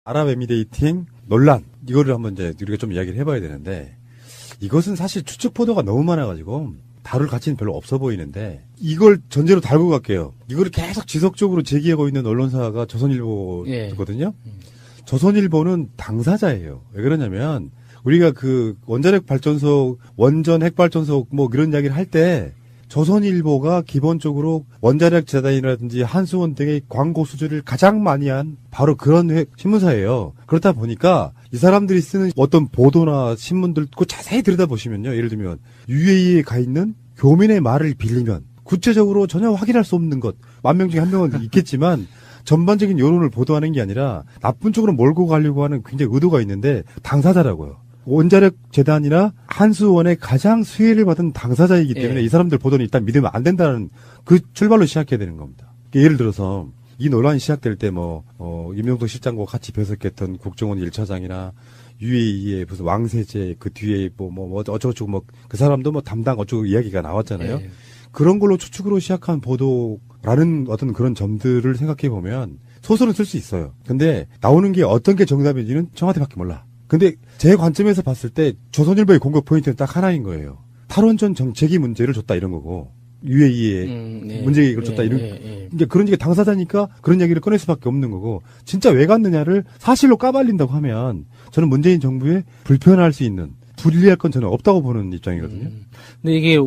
아랍에미레이팅 논란 이거를 한번 이제 우리가 좀 이야기를 해봐야 되는데 이것은 사실 추측 보도가 너무 많아가지고 다룰 가치는 별로 없어 보이는데 이걸 전제로 달고 갈게요. 이거를 계속 지속적으로 제기하고 있는 언론사가 조선일보거든요. 조선일보는 당사자예요. 왜 그러냐면 우리가 그 원자력 발전소, 원전 핵발전소 뭐 이런 이야기를 할 때 조선일보가 기본적으로 원자력 재단이라든지 한수원 등의 광고 수주를 가장 많이 한 바로 그런 신문사예요. 그렇다 보니까 이 사람들이 쓰는 어떤 보도나 신문들 그 자세히 들여다보시면요. 예를 들면 UAE에 가 있는 교민의 말을 빌리면 구체적으로 전혀 확인할 수 없는 것, 10,000명 중에 1명은 있겠지만 전반적인 여론을 보도하는 게 아니라 나쁜 쪽으로 몰고 가려고 하는 굉장히 의도가 있는데 당사자라고요. 원자력 재단이나 한수원의 가장 수혜를 받은 당사자이기 때문에 이 사람들 보도는 일단 믿으면 안 된다는 그 출발로 시작해야 되는 겁니다. 예를 들어서 이 논란이 시작될 때 임명동 실장과 같이 배석했던 국정원 1차장이나 UAE의 무슨 왕세제 그 뒤에 어쩌고저쩌고 그 사람도 담당 어쩌고 이야기가 나왔잖아요. 그런 걸로 추측으로 시작한 보도라는 어떤 그런 점들을 생각해 보면 소설은 쓸 수 있어요. 근데 나오는 게 어떤 게 정답인지는 청와대밖에 몰라. 근데 제 관점에서 봤을 때 조선일보의 공격 포인트는 딱 하나인 거예요. 탈원전 정책이 문제를 줬다 이런 거고 UAE에 문제를 줬다 이런. 그러니까 그런 얘기 당사자니까 그런 얘기를 꺼낼 수밖에 없는 거고 진짜 왜 갔느냐를 사실로 까발린다고 하면 저는 문재인 정부에 불편할 수 있는 불리할 건 저는 없다고 보는 입장이거든요. 근데 이게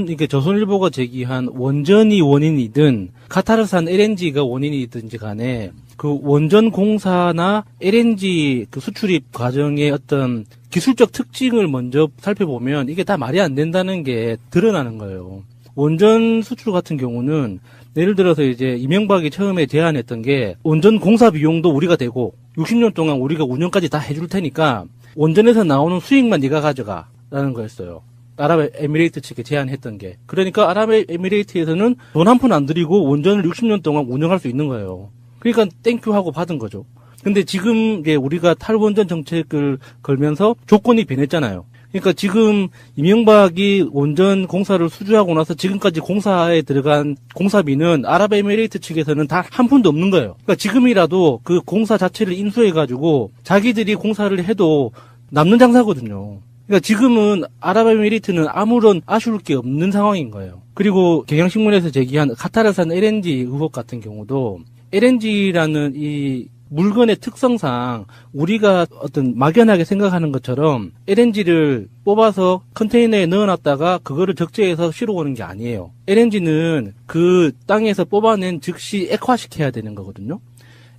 이게 조선일보가 제기한 원전이 원인이든 카타르산 LNG가 원인이든지 간에 그 원전 공사나 LNG 그 수출입 과정의 어떤 기술적 특징을 먼저 살펴보면 이게 다 말이 안 된다는 게 드러나는 거예요. 원전 수출 같은 경우는 예를 들어서 이제 이명박이 처음에 제안했던 게 원전 공사 비용도 우리가 대고 60년 동안 우리가 운영까지 다 해줄 테니까 원전에서 나오는 수익만 네가 가져가라는 거였어요. 아랍에미레이트 측에 제안했던 게. 그러니까 아랍에미레이트에서는 돈 한 푼 안 들이고 원전을 60년 동안 운영할 수 있는 거예요. 그러니까 땡큐 하고 받은 거죠. 근데 지금 이제 우리가 탈원전 정책을 걸면서 조건이 변했잖아요. 그러니까 지금 이명박이 원전 공사를 수주하고 나서 지금까지 공사에 들어간 공사비는 아랍에미레이트 측에서는 다 한 푼도 없는 거예요. 그러니까 지금이라도 그 공사 자체를 인수해가지고 자기들이 공사를 해도 남는 장사거든요. 그러니까 지금은 아랍에미레이트는 아무런 아쉬울 게 없는 상황인 거예요. 그리고 경향신문에서 제기한 카타르산 LNG 의혹 같은 경우도 LNG라는 이 물건의 특성상 우리가 어떤 막연하게 생각하는 것처럼 LNG를 뽑아서 컨테이너에 넣어놨다가 그거를 적재해서 실어오는 게 아니에요. LNG는 그 땅에서 뽑아낸 즉시 액화시켜야 되는 거거든요.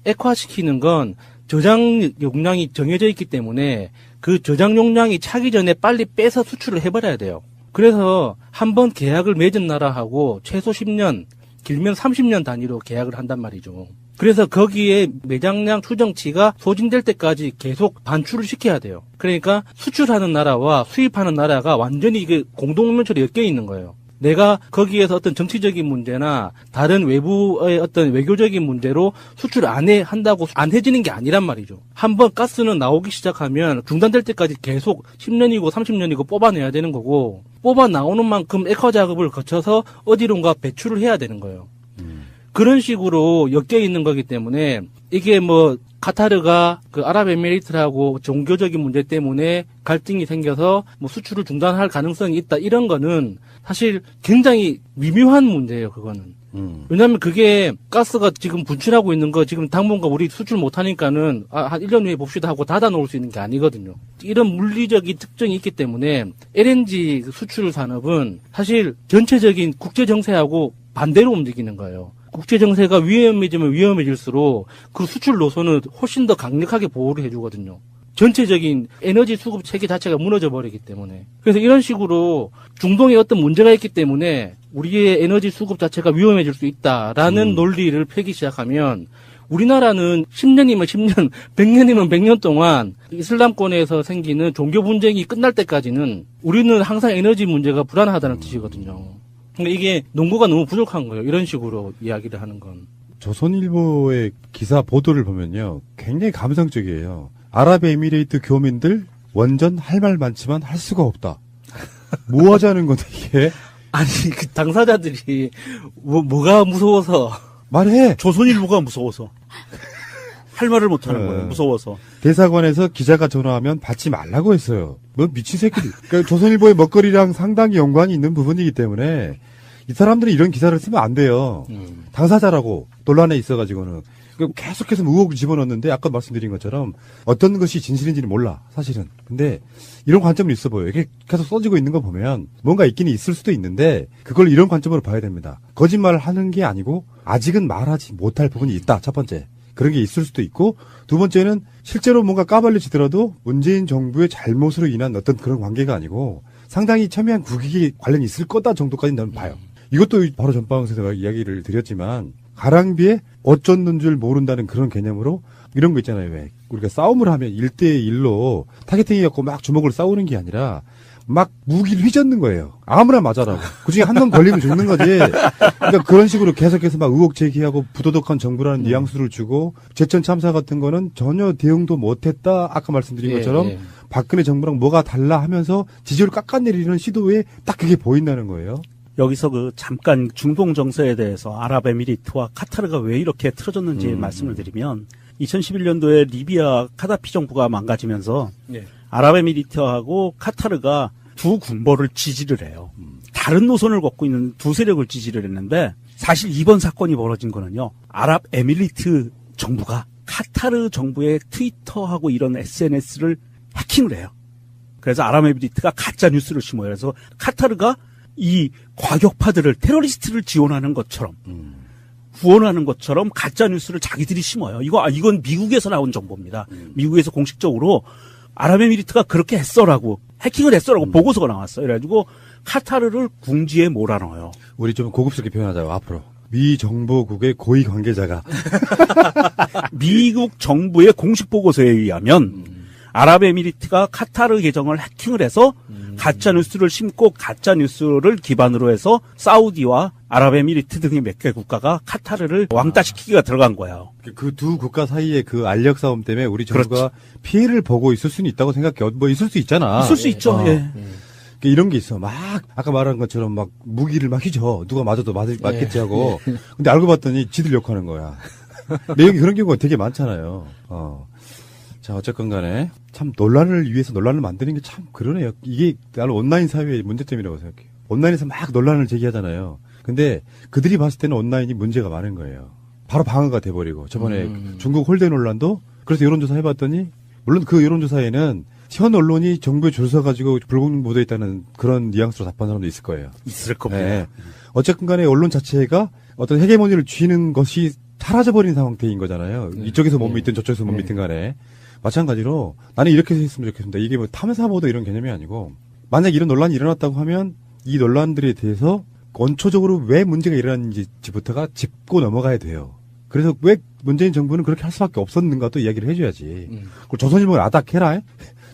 액화시키는 건 저장 용량이 정해져 있기 때문에 그 저장 용량이 차기 전에 빨리 빼서 수출을 해버려야 돼요. 그래서 한번 계약을 맺은 나라하고 최소 10년, 길면 30년 단위로 계약을 한단 말이죠. 그래서 거기에 매장량 추정치가 소진될 때까지 계속 반출을 시켜야 돼요. 그러니까 수출하는 나라와 수입하는 나라가 완전히 이게 공동면철에 엮여 있는 거예요. 내가 거기에서 어떤 정치적인 문제나 다른 외부의 어떤 외교적인 문제로 수출 한다고 안 해지는 게 아니란 말이죠. 한번 가스는 나오기 시작하면 중단될 때까지 계속 10년이고 30년이고 뽑아내야 되는 거고 뽑아 나오는 만큼 액화 작업을 거쳐서 어디론가 배출을 해야 되는 거예요. 그런 식으로 엮여 있는 거기 때문에 이게 카타르가 그 아랍에미레이트하고 종교적인 문제 때문에 갈등이 생겨서 수출을 중단할 가능성이 있다 이런 거는 사실 굉장히 미묘한 문제예요. 그거는. 왜냐하면 그게 가스가 지금 분출하고 있는 거 지금 당분간 우리 수출 못하니까는 한 1년 후에 봅시다 하고 닫아 놓을 수 있는 게 아니거든요. 이런 물리적인 특징이 있기 때문에 LNG 수출 산업은 사실 전체적인 국제 정세하고 반대로 움직이는 거예요. 국제 정세가 위험해지면 위험해질수록 그 수출 노선은 훨씬 더 강력하게 보호를 해주거든요. 전체적인 에너지 수급 체계 자체가 무너져 버리기 때문에. 그래서 이런 식으로 중동에 어떤 문제가 있기 때문에 우리의 에너지 수급 자체가 위험해질 수 있다라는 논리를 펴기 시작하면 우리나라는 10년이면 10년, 100년이면 100년 동안 이슬람권에서 생기는 종교 분쟁이 끝날 때까지는 우리는 항상 에너지 문제가 불안하다는 뜻이거든요. 근데 이게 논거가 너무 부족한 거예요. 이런 식으로 이야기를 하는 건. 조선일보의 기사 보도를 보면요. 굉장히 감성적이에요. 아랍에미레이트 교민들 원전 할 말 많지만 할 수가 없다. 뭐 하자는 건데 이게? 아니 그 당사자들이 뭐가 무서워서 말해. 조선일보가 무서워서. 할 말을 못 하는 네. 거예요. 무서워서. 대사관에서 기자가 전화하면 받지 말라고 했어요. 뭐 미친 새끼들. 그러니까 조선일보의 먹거리랑 상당히 연관이 있는 부분이기 때문에 이 사람들이 이런 기사를 쓰면 안 돼요. 당사자라고 논란에 있어가지고는. 그러니까 계속해서 의혹을 집어넣는데 아까 말씀드린 것처럼 어떤 것이 진실인지는 몰라 사실은. 근데 이런 관점은 있어 보여요. 이게 계속 써지고 있는 거 보면 뭔가 있긴 있을 수도 있는데 그걸 이런 관점으로 봐야 됩니다. 거짓말을 하는 게 아니고 아직은 말하지 못할 부분이 있다. 첫 번째. 그런 게 있을 수도 있고 두 번째는 실제로 뭔가 까발려지더라도 문재인 정부의 잘못으로 인한 어떤 그런 관계가 아니고 상당히 첨예한 국익이 관련이 있을 거다 정도까지는 나는 봐요. 이것도 바로 전방에서 이야기를 드렸지만 가랑비에 어쩌는 줄 모른다는 그런 개념으로 이런 거 있잖아요. 왜 우리가 싸움을 하면 1대1로 타겟팅해갖고 막 주먹을 싸우는 게 아니라 막 무기를 휘젓는 거예요. 아무나 맞아라고. 그중에 한 놈 걸리면 죽는 거지. 그러니까 그런 식으로 계속해서 막 의혹 제기하고 부도덕한 정부라는 뉘앙스를 주고 제천 참사 같은 거는 전혀 대응도 못했다. 아까 말씀드린 것처럼 박근혜 정부랑 뭐가 달라 하면서 지지율을 깎아내리는 시도에 딱 그게 보인다는 거예요. 여기서 잠깐 중동 정세에 대해서 아랍에미리트와 카타르가 왜 이렇게 틀어졌는지 말씀을 드리면 2011년도에 리비아 카다피 정부가 망가지면서 아랍에미리트하고 카타르가 두 군벌을 지지를 해요. 다른 노선을 걷고 있는 두 세력을 지지를 했는데 사실 이번 사건이 벌어진 거는요. 아랍에미리트 정부가 카타르 정부의 트위터하고 이런 SNS를 해킹을 해요. 그래서 아랍에미리트가 가짜 뉴스를 심어요. 그래서 카타르가 이 과격파들을 테러리스트를 지원하는 것처럼 후원하는 것처럼 가짜 뉴스를 자기들이 심어요. 이건 미국에서 나온 정보입니다. 미국에서 공식적으로 아랍에미리트가 그렇게 했어라고 해킹을 했어라고 보고서가 나왔어요. 그래가지고 카타르를 궁지에 몰아넣어요. 우리 좀 고급스럽게 표현하자고 앞으로. 미 정보국의 고위 관계자가 미국 정부의 공식 보고서에 의하면 아랍에미리트가 카타르 계정을 해킹을 해서 가짜 뉴스를 심고 가짜 뉴스를 기반으로 해서 사우디와 아랍에미리트 등의 몇 개 국가가 카타르를 왕따시키기가 들어간 거예요. 그 두 국가 사이의 그 알력 싸움 때문에 우리 정부가 그렇죠. 피해를 보고 있을 수는 있다고 생각해요. 뭐 있을 수 있잖아. 있을 수 있죠. 예. 그러니까 이런 게 있어. 막 아까 말한 것처럼 막 무기를 막 휘저. 누가 맞아도 맞겠지 하고. 근데 알고 봤더니 지들 욕하는 거야. 내용이 그런 경우가 되게 많잖아요. 자, 어쨌건 간에 참 논란을 위해서 논란을 만드는 게 참 그러네요. 이게 나는 온라인 사회의 문제점이라고 생각해요. 온라인에서 막 논란을 제기하잖아요. 근데 그들이 봤을 때는 온라인이 문제가 많은 거예요. 바로 방어가 돼버리고 저번에 중국 홀대 논란도 그래서 여론조사 해봤더니 물론 그 여론조사에는 현 언론이 정부에 줄 서가지고 불공정보도에 있다는 그런 뉘앙스로 답한 사람도 있을 거예요. 있을 겁니다. 네. 어쨌건 간에 언론 자체가 어떤 헤게모니를 쥐는 것이 사라져버린 상태인 거잖아요. 이쪽에서 못 믿든 저쪽에서 못 믿든 간에. 마찬가지로 나는 이렇게 했으면 좋겠습니다. 이게 뭐 탐사보도 이런 개념이 아니고 만약 이런 논란이 일어났다고 하면 이 논란들에 대해서 원초적으로 왜 문제가 일어났는지부터가 짚고 넘어가야 돼요. 그래서 왜 문재인 정부는 그렇게 할 수밖에 없었는가 또 이야기를 해줘야지. 그리고 조선일보는 아닥해라.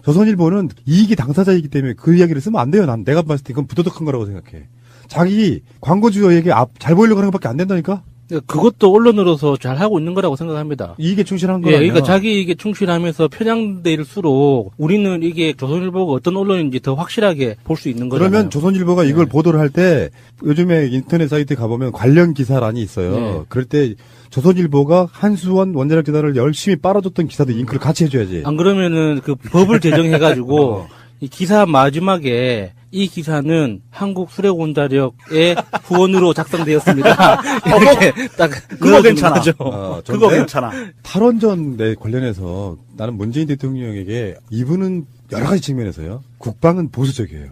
조선일보는 이익이 당사자이기 때문에 그 이야기를 쓰면 안 돼요. 내가 봤을 때 그건 부도덕한 거라고 생각해. 자기 광고주에게 잘 보이려고 하는 것밖에 안 된다니까? 그것도 언론으로서 잘 하고 있는 거라고 생각합니다. 이익에 충실한 거라면. 그러니까 자기 이익에 충실하면서 편향될수록 우리는 이게 조선일보가 어떤 언론인지 더 확실하게 볼 수 있는 거잖아요. 그러면 조선일보가 이걸 보도를 할 때 요즘에 인터넷 사이트에 가보면 관련 기사란이 있어요. 그럴 때 조선일보가 한수원 원자력 재단을 열심히 빨아줬던 기사도 잉크를 같이 해줘야지. 안 그러면은 그 법을 제정해가지고 이 기사 마지막에 이 기사는 한국 수력원자력의 후원으로 작성되었습니다. 이렇게 딱 그거 괜찮아. 그거 근데 괜찮아. 탈원전 내 관련해서 나는 문재인 대통령에게 이분은 여러 가지 측면에서요. 국방은 보수적이에요.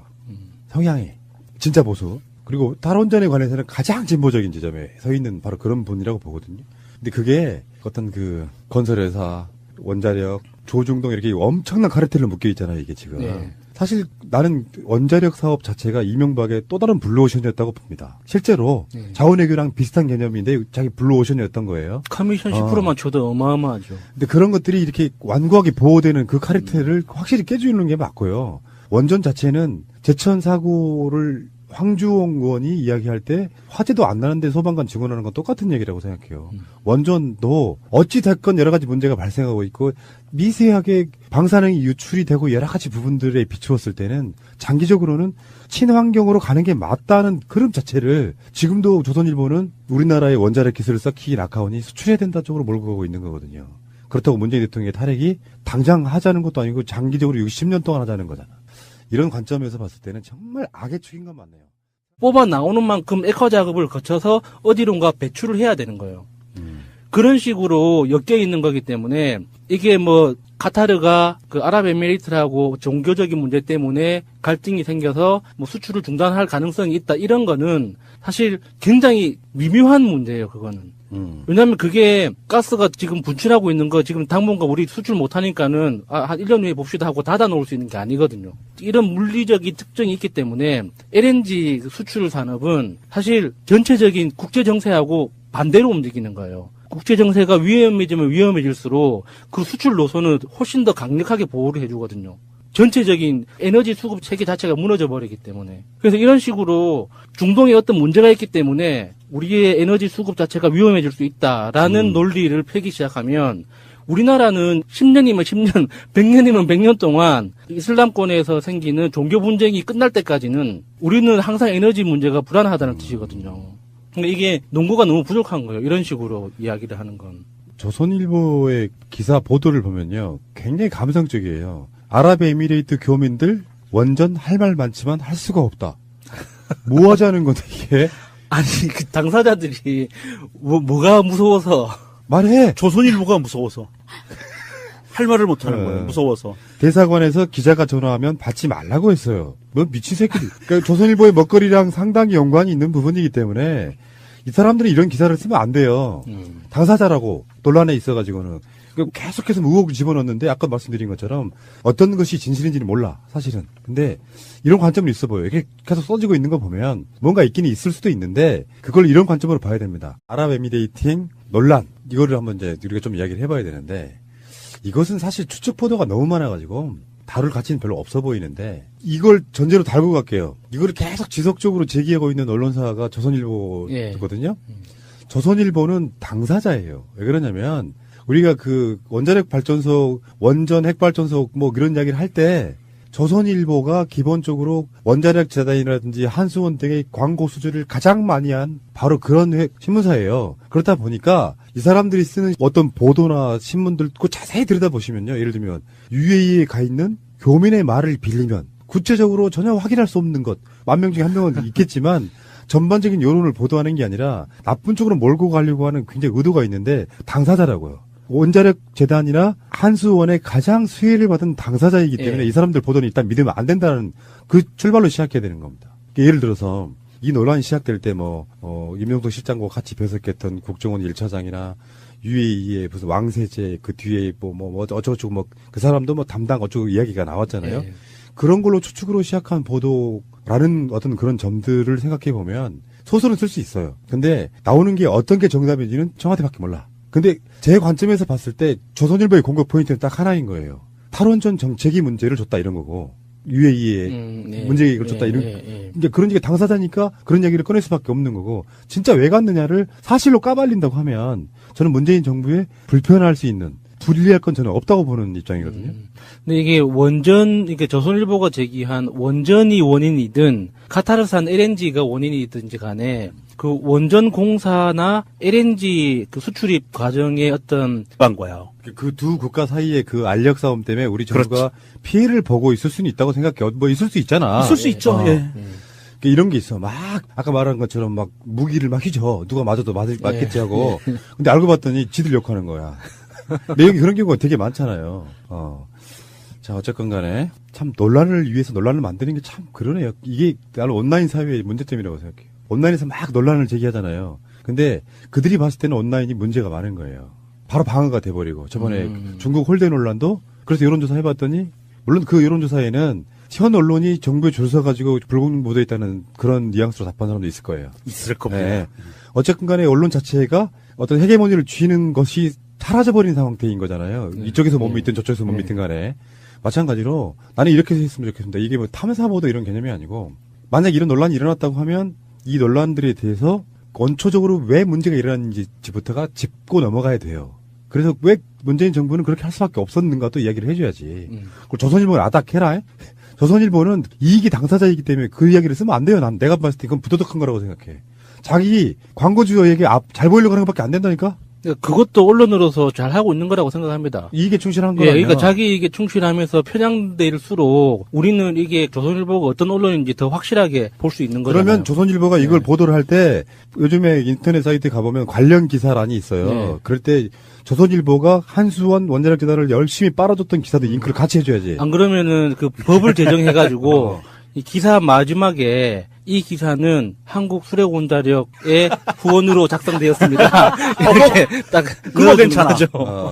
성향이 진짜 보수. 그리고 탈원전에 관해서는 가장 진보적인 지점에 서 있는 바로 그런 분이라고 보거든요. 근데 그게 어떤 그 건설회사, 원자력, 조중동 이렇게 엄청난 카르텔로 묶여 있잖아요. 이게 지금. 사실 나는 원자력 사업 자체가 이명박의 또 다른 블루오션이었다고 봅니다. 실제로 자원외교랑 비슷한 개념인데 자기 블루오션이었던 거예요. 커미션 10%만 줘도 어마어마하죠. 근데 그런 것들이 이렇게 완고하게 보호되는 그 카르텔을 확실히 깨주는 게 맞고요. 원전 자체는 제천 사고를 황주홍 의원이 이야기할 때 화재도 안 나는데 소방관 증언하는 건 똑같은 얘기라고 생각해요. 원전도 어찌 됐건 여러 가지 문제가 발생하고 있고 미세하게 방사능이 유출이 되고 여러 가지 부분들에 비추었을 때는 장기적으로는 친환경으로 가는 게 맞다는 흐름 자체를 지금도 조선일보는 우리나라의 원자력 기술을 썩히긴 아까우니 수출해야 된다 쪽으로 몰고 가고 있는 거거든요. 그렇다고 문재인 대통령의 탈핵이 당장 하자는 것도 아니고 장기적으로 60년 동안 하자는 거잖아. 이런 관점에서 봤을 때는 정말 악의 축인 건 맞네요. 뽑아 나오는 만큼 액화 작업을 거쳐서 어디론가 배출을 해야 되는 거예요. 그런 식으로 엮여 있는 거기 때문에 이게 뭐 카타르가 그 아랍에미리트라고 종교적인 문제 때문에 갈등이 생겨서 뭐 수출을 중단할 가능성이 있다 이런 거는 사실 굉장히 미묘한 문제예요. 그거는. 왜냐하면 그게 가스가 지금 분출하고 있는 거 지금 당분간 우리 수출 못하니까는 한 1년 후에 봅시다 하고 닫아 놓을 수 있는 게 아니거든요. 이런 물리적인 특징이 있기 때문에 LNG 수출 산업은 사실 전체적인 국제 정세하고 반대로 움직이는 거예요. 국제 정세가 위험해지면 위험해질수록 그 수출 노선은 훨씬 더 강력하게 보호를 해주거든요. 전체적인 에너지 수급 체계 자체가 무너져 버리기 때문에. 그래서 이런 식으로 중동에 어떤 문제가 있기 때문에 우리의 에너지 수급 자체가 위험해질 수 있다라는 논리를 펴기 시작하면 우리나라는 10년이면 10년, 100년이면 100년 동안 이슬람권에서 생기는 종교 분쟁이 끝날 때까지는 우리는 항상 에너지 문제가 불안하다는 뜻이거든요. 그러니까 이게 농구가 너무 부족한 거예요. 이런 식으로 이야기를 하는 건. 조선일보의 기사 보도를 보면요. 굉장히 감성적이에요. 아랍에미레이트 교민들 원전 할 말 많지만 할 수가 없다. 뭐 하자는 건데 이게? 아니 그 당사자들이 뭐가 무서워서 말해. 조선일보가 무서워서 할 말을 못하는 거예요. 무서워서. 대사관에서 기자가 전화하면 받지 말라고 했어요. 뭐 미친 새끼들. 그러니까 조선일보의 먹거리랑 상당히 연관이 있는 부분이기 때문에 이 사람들이 이런 기사를 쓰면 안 돼요. 당사자라고 논란에 있어가지고는. 계속해서 의혹을 집어넣는데 아까 말씀드린 것처럼 어떤 것이 진실인지는 몰라 사실은. 근데 이런 관점은 있어 보여요. 이게 계속 써지고 있는 거 보면 뭔가 있기는 있을 수도 있는데 그걸 이런 관점으로 봐야 됩니다. 아랍에미레이팅 논란 이거를 한번 이제 우리가 좀 이야기를 해봐야 되는데 이것은 사실 추측 보도가 너무 많아가지고 다룰 가치는 별로 없어 보이는데 이걸 전제로 달고 갈게요. 이거를 계속 지속적으로 제기하고 있는 언론사가 조선일보거든요. 조선일보는 당사자예요. 왜 그러냐면 우리가 그 원자력 발전소, 원전 핵발전소 뭐 그런 이야기를 할 때 조선일보가 기본적으로 원자력 재단이라든지 한수원 등의 광고 수주를 가장 많이 한 바로 그런 신문사예요. 그렇다 보니까 이 사람들이 쓰는 어떤 보도나 신문들 그 자세히 들여다보시면요. 예를 들면 UAE에 가 있는 교민의 말을 빌리면 구체적으로 전혀 확인할 수 없는 것 10,000명 중에 1명은 있겠지만 전반적인 여론을 보도하는 게 아니라 나쁜 쪽으로 몰고 가려고 하는 굉장히 의도가 있는데 당사자라고요. 원자력 재단이나 한수원의 가장 수혜를 받은 당사자이기 때문에 이 사람들 보도는 일단 믿으면 안 된다는 그 출발로 시작해야 되는 겁니다. 예를 들어서 이 논란이 시작될 때 임용석 실장과 같이 배석했던 국정원 1차장이나 UAE의 무슨 왕세제 그 뒤에 어쩌고저쩌고 그 사람도 담당 어쩌고 이야기가 나왔잖아요. 그런 걸로 추측으로 시작한 보도라는 어떤 그런 점들을 생각해 보면 소설은 쓸 수 있어요. 근데 나오는 게 어떤 게 정답인지는 정확히밖에 몰라. 근데 제 관점에서 봤을 때 조선일보의 공격 포인트는 딱 하나인 거예요. 탈원전 정책이 문제를 줬다 이런 거고 UAE에 문제를 줬다 이런 이제 그런 게 당사자니까 그런 얘기를 꺼낼 수밖에 없는 거고 진짜 왜 갔느냐를 사실로 까발린다고 하면 저는 문재인 정부에 불편할 수 있는 불리할 건 저는 없다고 보는 입장이거든요. 근데 이게 이게 조선일보가 제기한 원전이 원인이든 카타르산 LNG가 원인이든지 간에 그 원전 공사나 LNG 그 수출입 과정의 어떤 한 거야. 그 두 국가 사이의 그 알력 싸움 때문에 우리 정부가 피해를 보고 있을 수는 있다고 생각해. 있을 수 있잖아. 있을 수 있죠. 이런 게 있어. 아까 말한 것처럼 무기를 휘저. 누가 맞아도 맞겠지 하고. 근데 알고 봤더니 지들 욕하는 거야. 내용이 그런 경우가 되게 많잖아요. 자, 어쨌건 간에 참 논란을 위해서 논란을 만드는 게 참 그러네요. 이게 나는 온라인 사회의 문제점이라고 생각해요. 온라인에서 막 논란을 제기하잖아요. 근데 그들이 봤을 때는 온라인이 문제가 많은 거예요. 바로 방어가 돼버리고 저번에 중국 홀대 논란도 그래서 여론조사 해봤더니 물론 그 여론조사에는 현 언론이 정부에 줄 서가지고 불공정보도에 있다는 그런 뉘앙스로 답한 사람도 있을 거예요. 있을 겁니다. 네. 어쨌건 간에 언론 자체가 어떤 헤게모니를 쥐는 것이 사라져버린 상태인 거잖아요. 이쪽에서 못 믿든 저쪽에서 못 믿든 간에. 마찬가지로 나는 이렇게 했으면 좋겠습니다. 이게 탐사보도 이런 개념이 아니고 만약 이런 논란이 일어났다고 하면 이 논란들에 대해서 원초적으로 왜 문제가 일어났는지부터가 짚고 넘어가야 돼요. 그래서 왜 문재인 정부는 그렇게 할 수밖에 없었는가 또 이야기를 해줘야지. 그리고 조선일보는 아닥해라. 조선일보는 이익이 당사자이기 때문에 그 이야기를 쓰면 안 돼요. 내가 봤을 때 그건 부도덕한 거라고 생각해. 자기 광고주에게 잘 보이려고 하는 것밖에 안 된다니까? 그러니까 그것도 언론으로서 잘 하고 있는 거라고 생각합니다. 이익에 충실한 예, 거예요. 그러니까 자기 이익에 충실하면서 편향될수록 우리는 이게 조선일보가 어떤 언론인지 더 확실하게 볼 수 있는 거잖아요. 그러면 조선일보가 이걸 보도를 할 때 요즘에 인터넷 사이트에 가보면 관련 기사란이 있어요. 네. 그럴 때 조선일보가 한수원 원자력 재단을 열심히 빨아줬던 기사도 잉크를 같이 해줘야지. 안 그러면은 그 법을 제정해가지고 이 기사 마지막에 이 기사는 한국 수력원자력의 후원으로 작성되었습니다. 이렇게 딱 그거 넣어주는 괜찮아. 거죠.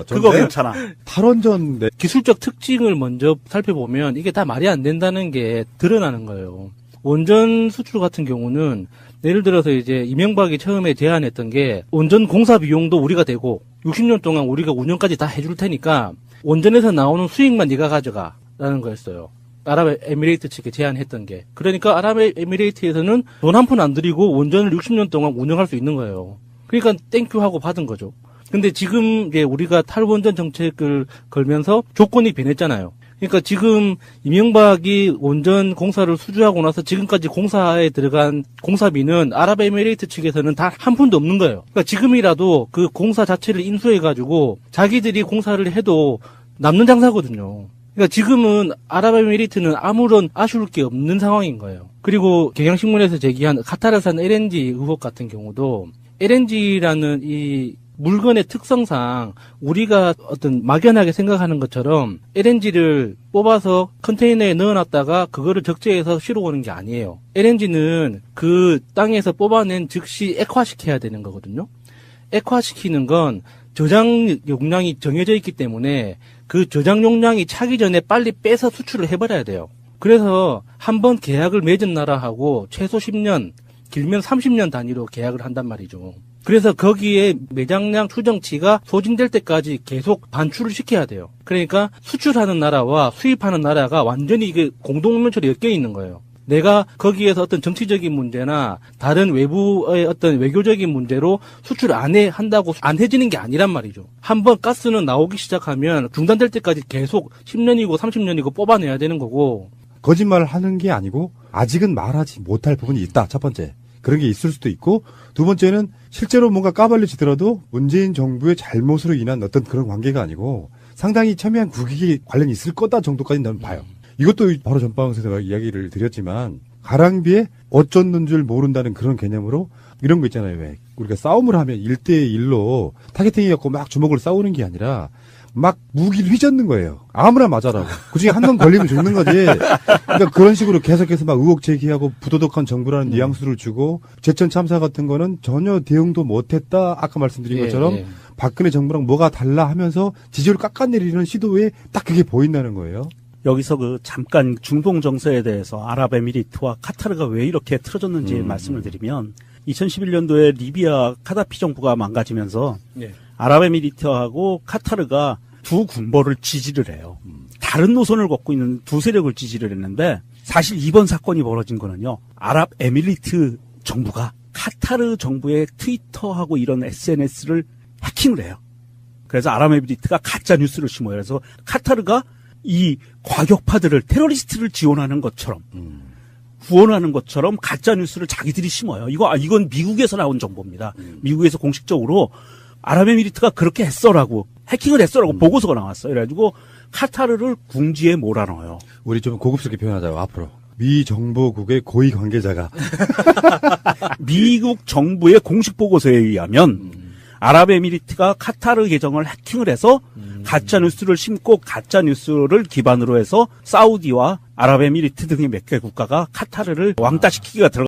그거 전에 괜찮아. 탈원전 내 기술적 특징을 먼저 살펴보면 이게 다 말이 안 된다는 게 드러나는 거예요. 원전 수출 같은 경우는 예를 들어서 이제 이명박이 처음에 제안했던 게 원전 공사 비용도 우리가 대고 60년 동안 우리가 운영까지 다 해줄 테니까 원전에서 나오는 수익만 네가 가져가라는 거였어요. 아랍에미레이트 측에 제안했던 게. 그러니까 아랍에미레이트에서는 돈 한 푼 안 들이고 원전을 60년 동안 운영할 수 있는 거예요. 그러니까 땡큐 하고 받은 거죠. 근데 지금 이제 우리가 탈원전 정책을 걸면서 조건이 변했잖아요. 그러니까 지금 이명박이 원전 공사를 수주하고 나서 지금까지 공사에 들어간 공사비는 아랍에미레이트 측에서는 다 한 푼도 없는 거예요. 그러니까 지금이라도 그 공사 자체를 인수해가지고 자기들이 공사를 해도 남는 장사거든요. 그러니까 지금은 아랍에미리트는 아무런 아쉬울 게 없는 상황인 거예요. 그리고 경향신문에서 제기한 카타르산 LNG 의혹 같은 경우도 LNG라는 이 물건의 특성상 우리가 어떤 막연하게 생각하는 것처럼 LNG를 뽑아서 컨테이너에 넣어놨다가 그거를 적재해서 실어 오는 게 아니에요. LNG는 그 땅에서 뽑아낸 즉시 액화시켜야 되는 거거든요. 액화시키는 건 저장 용량이 정해져 있기 때문에 그 저장 용량이 차기 전에 빨리 빼서 수출을 해버려야 돼요. 그래서 한번 계약을 맺은 나라하고 최소 10년, 길면 30년 단위로 계약을 한단 말이죠. 그래서 거기에 매장량 추정치가 소진될 때까지 계속 반출을 시켜야 돼요. 그러니까 수출하는 나라와 수입하는 나라가 완전히 이게 공동면철에 엮여 있는 거예요. 내가 거기에서 어떤 정치적인 문제나 다른 외부의 어떤 외교적인 문제로 수출 한다고 안 해지는 게 아니란 말이죠. 한번 가스는 나오기 시작하면 중단될 때까지 계속 10년이고 30년이고 뽑아내야 되는 거고. 거짓말을 하는 게 아니고 아직은 말하지 못할 부분이 있다. 첫 번째. 그런 게 있을 수도 있고 두 번째는 실제로 뭔가 까발려지더라도 문재인 정부의 잘못으로 인한 어떤 그런 관계가 아니고 상당히 첨예한 국익이 관련이 있을 거다 정도까지 나는 봐요. 이것도 바로 전방에서 이야기를 드렸지만 가랑비에 어쩌는 줄 모른다는 그런 개념으로 이런 거 있잖아요. 왜 우리가 싸움을 하면 1대1로 타겟팅해갖고 막 주먹을 싸우는 게 아니라 막 무기를 휘젓는 거예요. 아무나 맞아라고. 그중에 한 명 걸리면 죽는 거지. 그러니까 그런 식으로 계속해서 막 의혹 제기하고 부도덕한 정부라는 뉘앙스를 주고 제천 참사 같은 거는 전혀 대응도 못했다. 아까 말씀드린 것처럼 박근혜 정부랑 뭐가 달라 하면서 지지율을 깎아내리는 시도에 딱 그게 보인다는 거예요. 여기서 그 잠깐 중동 정세에 대해서 아랍에미리트와 카타르가 왜 이렇게 틀어졌는지 말씀을 드리면 2011년도에 리비아 카다피 정부가 망가지면서 아랍에미리트하고 카타르가 두 군벌을 지지를 해요. 다른 노선을 걷고 있는 두 세력을 지지를 했는데 사실 이번 사건이 벌어진 거는요. 아랍에미리트 정부가 카타르 정부의 트위터하고 이런 SNS를 해킹을 해요. 그래서 아랍에미리트가 가짜 뉴스를 심어요. 그래서 카타르가 이 과격파들을 테러리스트를 지원하는 것처럼 후원하는 것처럼 가짜 뉴스를 자기들이 심어요. 이건 미국에서 나온 정보입니다. 미국에서 공식적으로 아랍에미리트가 그렇게 했어라고 해킹을 했어라고 보고서가 나왔어요. 그래가지고 카타르를 궁지에 몰아넣어요. 우리 좀 고급스럽게 표현하자고 앞으로. 미 정보국의 고위 관계자가 미국 정부의 공식 보고서에 의하면 아랍에미리트가 카타르 계정을 해킹을 해서 가짜 뉴스를 심고 가짜 뉴스를 기반으로 해서 사우디와 아랍에미리트 등의 몇 개 국가가 카타르를 왕따시키기가 들어가.